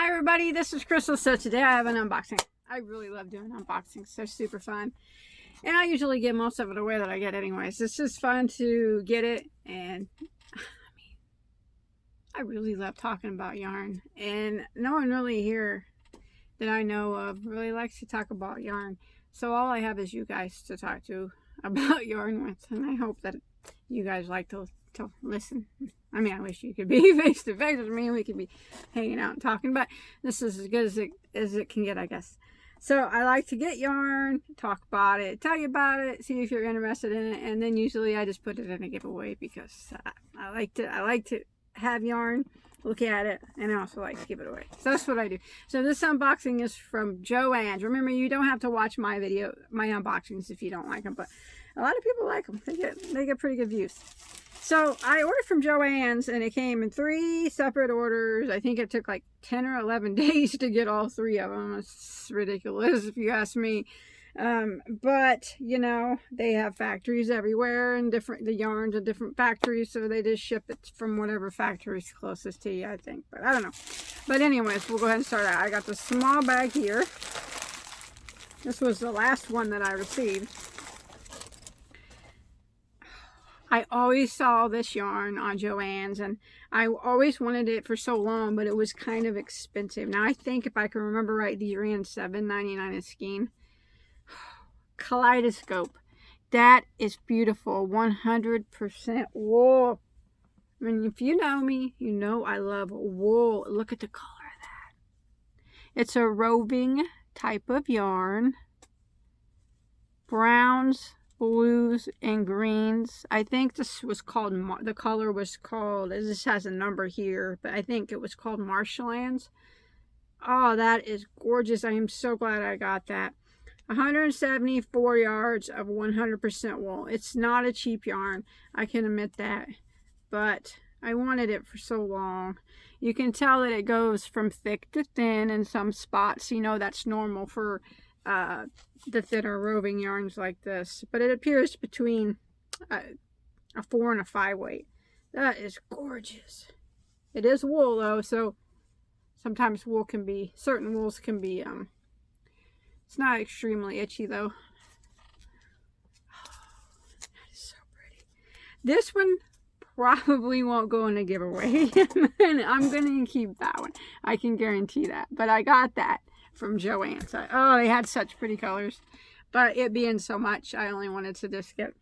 Hi everybody, this is Crystal. So today I have an unboxing. I really love doing unboxings. They're super fun. And I usually give most of it away that I get anyways. It's just fun to get it, and I really love talking about yarn. And no one really here that I know of really likes to talk about yarn. So all I have is you guys to talk to about yarn with, and I hope that you guys like to listen. I mean, I wish you could be face to face with me and we could be hanging out and talking, but this is as good as it can get, I guess. So I like to get yarn, talk about it, tell you about it, see if you're interested in it, and then usually I just put it in a giveaway because I like to have yarn, look at it, and I also like to give it away. So that's what I do. So this unboxing is from Joanns. Remember, you don't have to watch my unboxings if you don't like them, but a lot of people like them. They get pretty good views. So I ordered from Joanns, and it came in 3 separate orders. I think it took like 10 or 11 days to get all 3 of them. It's ridiculous if you ask me. But you know, they have factories everywhere, and the yarns are different factories, so they just ship it from whatever factory's closest to you, I think. But I don't know. But anyways, we'll go ahead and start out. I got the small bag here. This was the last one that I received. I always saw this yarn on Joanns, and I always wanted it for so long, but it was kind of expensive. Now I think, if I can remember right, these ran $7.99 a skein. Kaleidoscope. That is beautiful. 100% wool. I mean, if you know me, you know I love wool. Look at the color of that. It's a roving type of yarn. Browns, blues, and greens. I think this was called, the color was called, this has a number here, but I think it was called Marshlands. Oh, that is gorgeous. I am so glad I got that. 174 yards of 100% wool. It's not a cheap yarn, I can admit that, but I wanted it for so long. You can tell that it goes from thick to thin in some spots. You know, that's normal for the thinner roving yarns like this, but it appears between a 4 and a 5 weight. That is gorgeous. It is wool though, so sometimes certain wools can be it's not extremely itchy though. Oh, that is so pretty. This one probably won't go in a giveaway and I'm gonna keep that one, I can guarantee that. But I got that from Joanns. Oh, they had such pretty colors, but it being so much, I only wanted to just get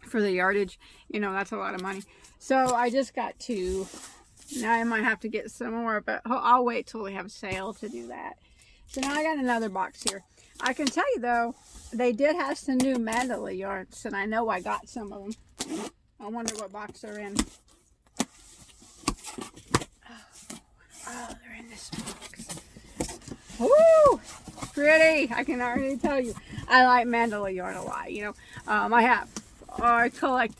for the yardage. You know, that's a lot of money, so I just got 2. Now I might have to get some more, but I'll wait till they have a sale to do that. So now I got another box here. I can tell you though, they did have some new Mandala yarns, and I know I got some of them. I wonder what box they're in. Oh, they're in this box. Woo! Pretty! I can already tell you. I like Mandala yarn a lot, you know. I collect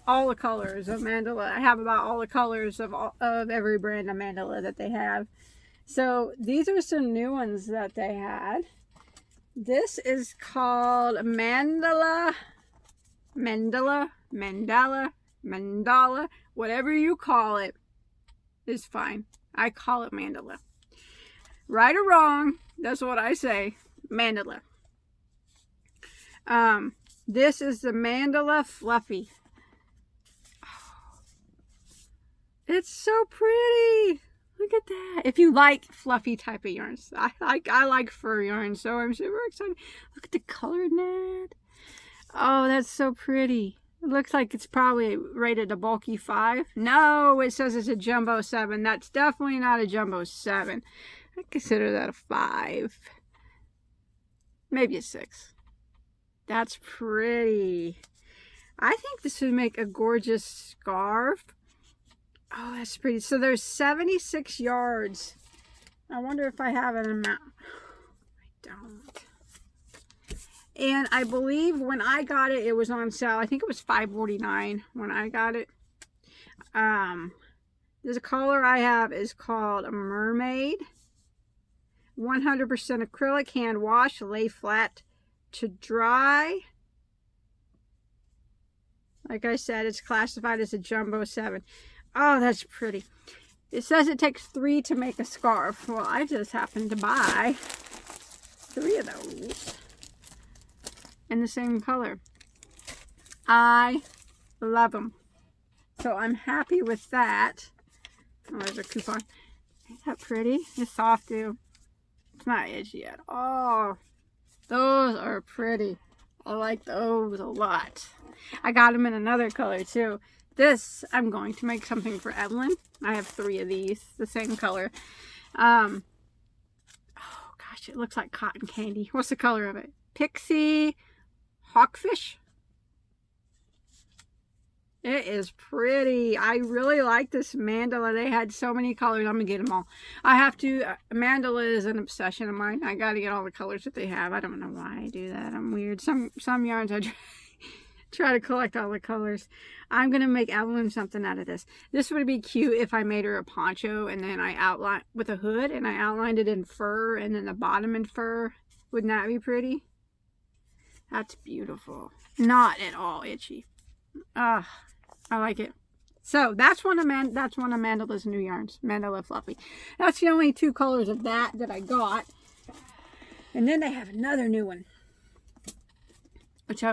all the colors of Mandala. I have about all the colors of every brand of Mandala that they have. So these are some new ones that they had. This is called Mandala, whatever you call it is fine. I call it Mandala. Right or wrong, that's what I say. Mandala. This is the Mandala Fluffy. Oh, it's so pretty. Look at that. If you like fluffy type of yarns, I like fur yarns, so I'm super excited. Look at the color in that. Oh, that's so pretty. It looks like it's probably rated a bulky 5. No, it says it's a jumbo 7. That's definitely not a jumbo 7. I consider that a 5. Maybe a 6. That's pretty. I think this would make a gorgeous scarf. Oh, that's pretty. So there's 76 yards. I wonder if I have an amount. I don't. And I believe when I got it, it was on sale. I think it was $5.49 when I got it. This color I have is called a Mermaid. 100% acrylic, hand wash, lay flat to dry. Like I said, it's classified as a jumbo 7. Oh, that's pretty. It says it takes 3 to make a scarf. Well, I just happened to buy 3 of those in the same color. I love them. So I'm happy with that. Oh, there's a coupon. Isn't that pretty? It's soft too. It's not itchy at all. Those are pretty. I like those a lot. I got them in another color too. This, I'm going to make something for Evelyn. I have 3 of these, the same color. Oh gosh, it looks like cotton candy. What's the color of it? Pixie Hawkfish. It is pretty. I really like this mandala. They had so many colors. I'm going to get them all. I have to. Mandala is an obsession of mine. I got to get all the colors that they have. I don't know why I do that. I'm weird. Some yarns I try to collect all the colors. I'm going to make Evelyn something out of this. This would be cute if I made her a poncho and then I outlined with a hood and I outlined it in fur and then the bottom in fur. Wouldn't that be pretty? That's beautiful. Not at all itchy. I like it. So that's one of Mandala's new yarns, Mandala Fluffy. That's the only 2 colors of that I got. And then they have another new one, which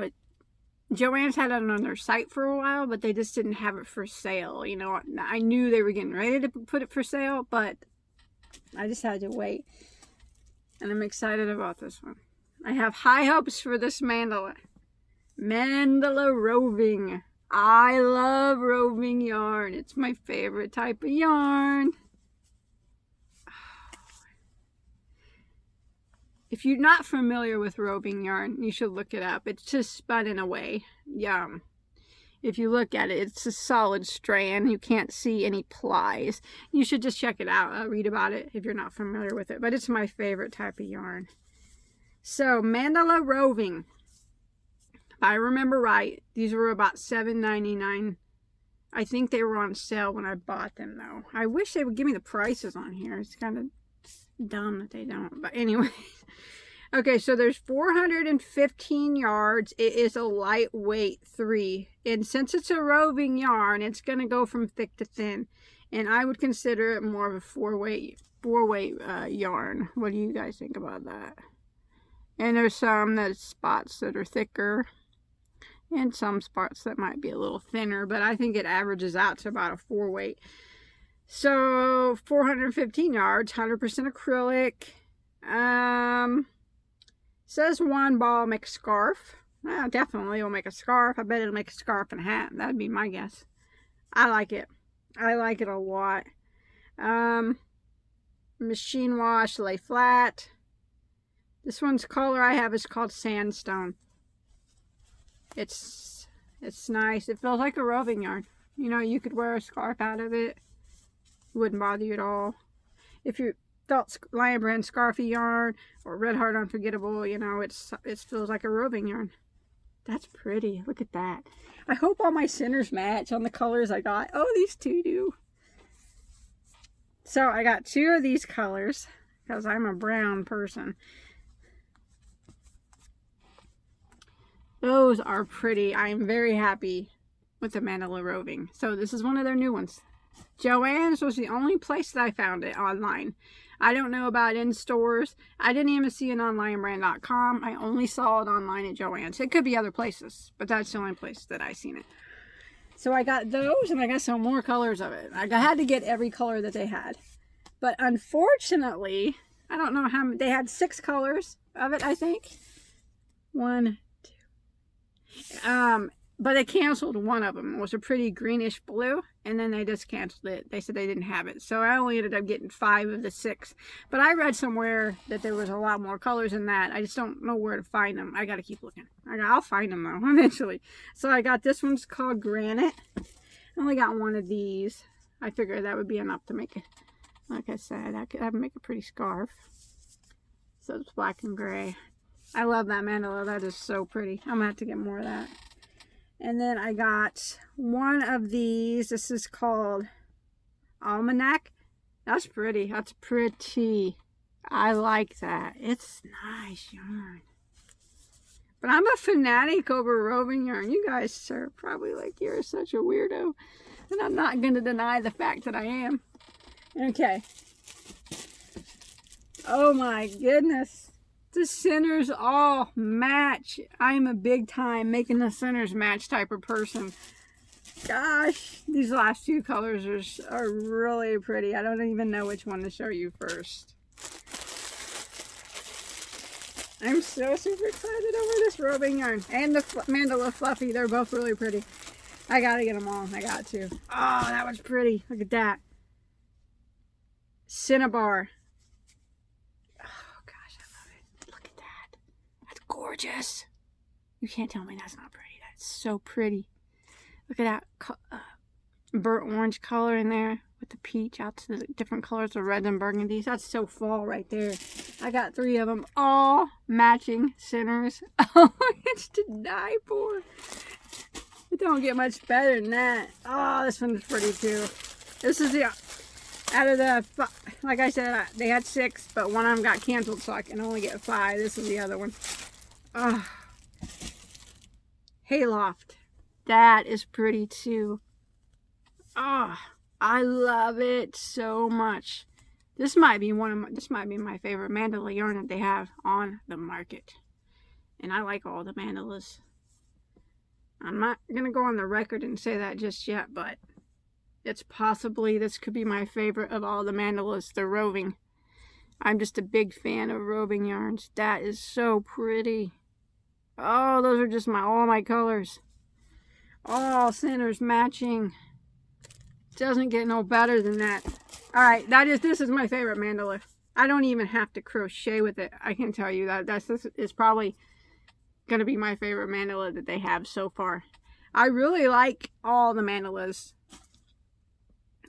Joanns had it on their site for a while, but they just didn't have it for sale. You know, I knew they were getting ready to put it for sale, but I just had to wait. And I'm excited about this one. I have high hopes for this mandala. Mandala Roving. I love roving yarn. It's my favorite type of yarn. If you're not familiar with roving yarn, you should look it up. It's just spun in a way. Yum. If you look at it, it's a solid strand. You can't see any plies. You should just check it out. Read about it if you're not familiar with it. But it's my favorite type of yarn. So, Mandala Roving. If I remember right, these were about $7.99. I think they were on sale when I bought them, though. I wish they would give me the prices on here. It's kind of dumb that they don't. But anyway. Okay, so there's 415 yards. It is a lightweight 3. And since it's a roving yarn, it's going to go from thick to thin. And I would consider it more of a four-weight yarn. What do you guys think about that? And there's some spots that are thicker. And some spots that might be a little thinner. But I think it averages out to about a 4-weight. So, 415 yards, 100% acrylic. Says one ball make a scarf. Well, definitely will make a scarf. I bet it'll make a scarf and a hat. That'd be my guess. I like it. I like it a lot. Machine wash, lay flat. This one's color I have is called Sandstone. It's nice. It feels like a roving yarn. You know, you could wear a scarf out of it. It wouldn't bother you at all. If you felt Lion Brand Scarfy yarn or Red Heart Unforgettable, you know, it feels like a roving yarn. That's pretty. Look at that. I hope all my centers match on the colors I got. Oh, these two do. So I got 2 of these colors because I'm a brown person. Those are pretty. I am very happy with the Mandala Roving. So this is one of their new ones. Joanns was the only place that I found it online. I don't know about in stores. I didn't even see it on lionbrand.com. I only saw it online at Joanns. It could be other places, but that's the only place that I seen it. So I got those, and I got some more colors of it. I had to get every color that they had. But unfortunately, I don't know how many. They had 6 colors of it, I think. 1, 2. But they canceled one of them. It was a pretty greenish blue, and then they just canceled it. They said they didn't have it. So I only ended up getting 5 of the 6. But I read somewhere that there was a lot more colors than that. I just don't know where to find them. I got to keep looking. I'll find them, though, eventually. So I got this one's called Granite. I only got 1 of these. I figured that would be enough to make it. Like I said, I could make a pretty scarf. So it's black and gray. I love that mandala. That is so pretty. I'm going to have to get more of that. And then I got 1 of these. This is called Almanac. That's pretty. That's pretty. I like that. It's nice yarn. But I'm a fanatic over roving yarn. You guys are probably like, you're such a weirdo. And I'm not going to deny the fact that I am. Okay. Oh my goodness. The centers all match. I'm a big time making the centers match type of person. Gosh, these last two colors are really pretty. I don't even know which one to show you first. I'm so super excited over this roving yarn. And the Mandala Fluffy. They're both really pretty. I gotta get them all. I got to. Oh, that was pretty. Look at that. Cinnabar. Oh, gosh, I love it. Look at that. That's gorgeous. You can't tell me that's not pretty. That's so pretty. Look at that burnt orange color in there with the peach out to the different colors of reds and burgundies. That's so fall right there. I got 3 of them, all matching centers. Oh, it's to die for. It don't get much better than that. Oh, this one's pretty too. This is the, out of the, like I said, they had 6, but one of them got canceled, so I can only get 5. This is the other one. Oh. Hayloft. That is pretty too. Oh, I love it so much. This might be my favorite mandala yarn that they have on the market. And I like all the mandalas. I'm not gonna go on the record and say that just yet, but it's possibly this could be my favorite of all the mandalas, the roving. I'm just a big fan of roving yarns. That is so pretty. Oh, those are just all my colors. All centers matching. Doesn't get no better than that. Alright, this is my favorite mandala. I don't even have to crochet with it. I can tell you that. This is probably going to be my favorite mandala that they have so far. I really like all the mandalas.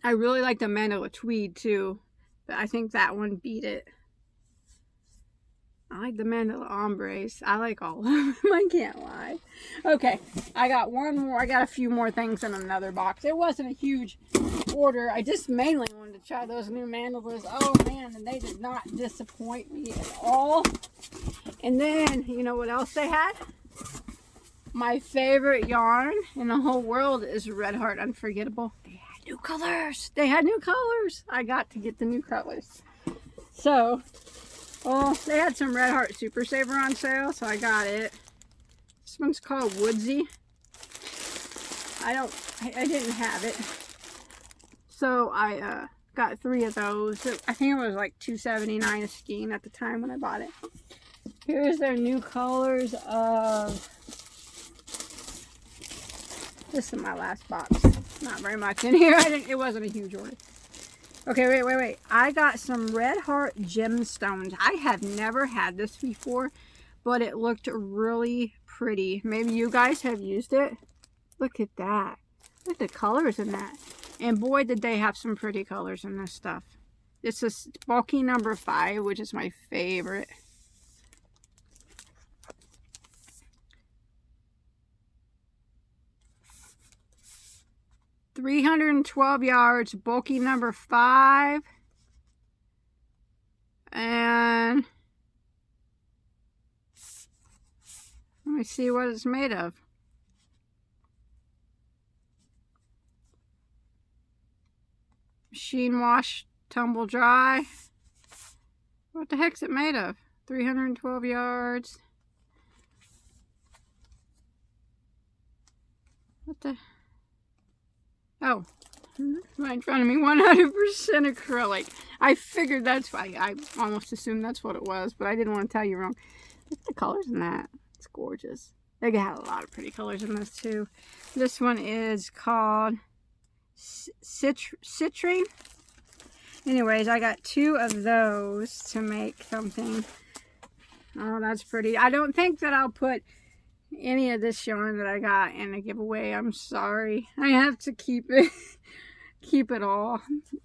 I really like the mandala tweed too. But I think that one beat it. I like the mandala ombres. I like all of them. I can't lie. Okay, I got one more. I got a few more things in another box. It wasn't a huge order. I just mainly wanted to try those new mandalas. Oh man, and they did not disappoint me at all. And then, you know what else they had? My favorite yarn in the whole world is Red Heart Unforgettable. They had new colors. They had new colors. I got to get the new colors. So, oh, they had some Red Heart Super Saver on sale, so I got it. This one's called Woodsy. I didn't have it. So I got 3 of those. I think it was like $2.79 a skein at the time when I bought it. Here's their new colors of... This is my last box. Not very much in here. It wasn't a huge order. Okay, wait. I got some Red Heart gemstones. I have never had this before, but it looked really pretty. Maybe you guys have used it. Look at that. Look at the colors in that. And boy, did they have some pretty colors in this stuff. This is bulky number 5, which is my favorite. $312 yards, bulky number 5. And let me see what it's made of. Machine wash, tumble dry. What the heck's it made of? 312 yards. What the? Oh, right in front of me, 100% acrylic. I figured that's why. I almost assumed that's what it was, but I didn't want to tell you wrong. Look at the colors in that. It's gorgeous. They got a lot of pretty colors in this too. This one is called Citrine. Anyways, I got 2 of those to make something. Oh, that's pretty. I don't think that I'll put any of this yarn that I got in a giveaway. I'm sorry. I have to keep it all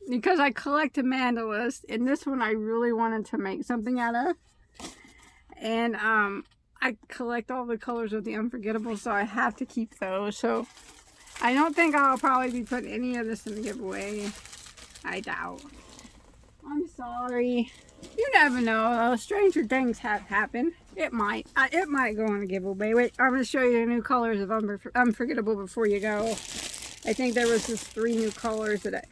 because I collect mandalas, and this one I really wanted to make something out of. And I collect all the colors of the Unforgettable, so I have to keep those. So I don't think I'll probably be putting any of this in the giveaway. I doubt. I'm sorry. You never know. Stranger things have happened. It might go on a giveaway. Wait, I'm going to show you the new colors of Unforgettable before you go. I think there was just 3 new colors that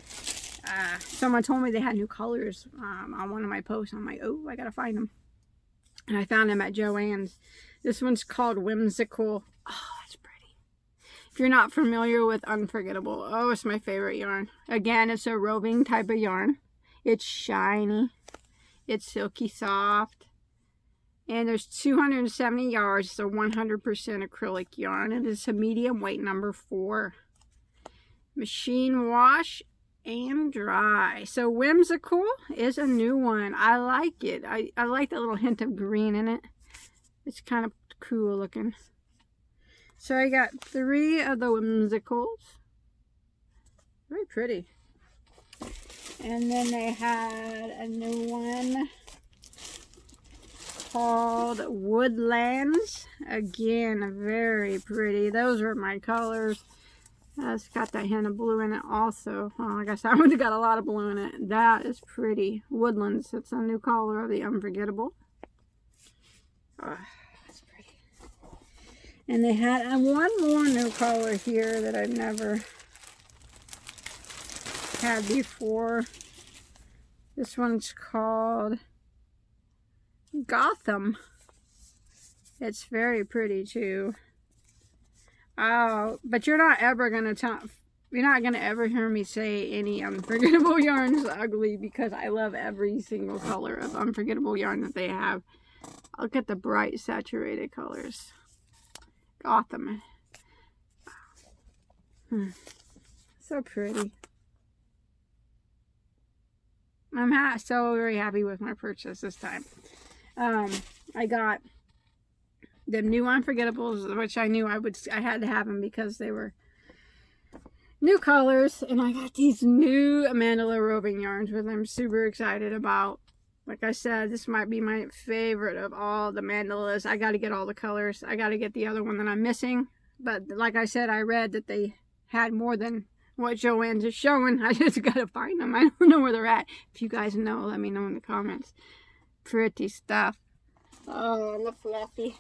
Someone told me they had new colors on one of my posts. I'm like, oh, I gotta find them. And I found them at Joanns. This one's called Whimsical. Oh, that's pretty. If you're not familiar with Unforgettable, oh, it's my favorite yarn. Again, it's a roving type of yarn. It's shiny. It's silky soft. And there's 270 yards. It's a 100% acrylic yarn. It is a medium weight number 4. Machine wash and dry. So Whimsical is a new one. I like it. I like the little hint of green in it. It's kind of cool looking. So I got 3 of the Whimsicals. Very pretty. And then they had a new one called Woodlands. Again, very pretty. Those are my colors. It's got that hint of blue in it also. Oh, I guess that one's got a lot of blue in it. That is pretty. Woodlands. It's a new color of the Unforgettable. Oh, that's pretty. And they had one more new color here that I've never had before. This one's called Gotham. It's very pretty too. Oh, but you're not ever gonna ever hear me say any Unforgettable yarn is ugly, because I love every single color of Unforgettable yarn that they have. I'll get the bright saturated colors. Gotham. So pretty. I'm so very happy with my purchase this time. I got the new Unforgettables, which I knew I had to have them because they were new colors, and I got these new Mandala Roving yarns, which I'm super excited about. Like I said, this might be my favorite of all the mandalas. I got to get all the colors. I got to get the other one that I'm missing, but like I said, I read that they had more than what Joanns is showing. I just got to find them. I don't know where they're at. If you guys know, let me know in the comments. Pretty stuff. Oh, the fluffy.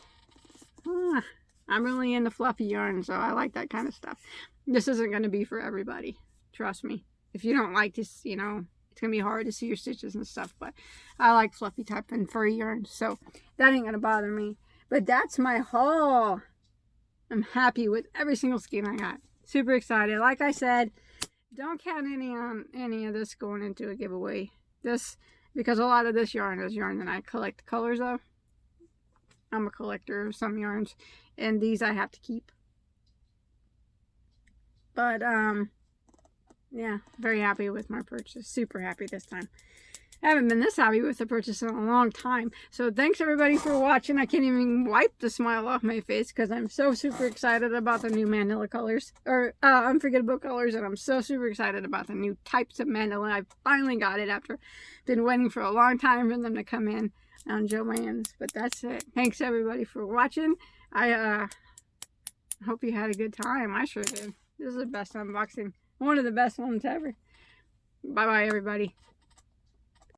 I'm really into fluffy yarn, so I like that kind of stuff. This isn't going to be for everybody. Trust me. If you don't like this, you know, it's going to be hard to see your stitches and stuff. But I like fluffy type and furry yarn, so that ain't going to bother me. But that's my haul. I'm happy with every single skein I got. Super excited. Like I said, don't count any of this going into a giveaway. Because a lot of this yarn is yarn that I collect the colors of. I'm a collector of some yarns, and these I have to keep. But yeah, very happy with my purchase. Super happy this time. I haven't been this happy with the purchase in a long time. So thanks everybody for watching. I can't even wipe the smile off my face because I'm so super excited about the new Mandala colors, or Unforgettable colors, and I'm so super excited about the new types of Mandala. I finally got it after been waiting for a long time for them to come in on Joanns. But that's it. Thanks everybody for watching. I hope you had a good time. I sure did. This is the best unboxing. One of the best ones ever. Bye bye everybody.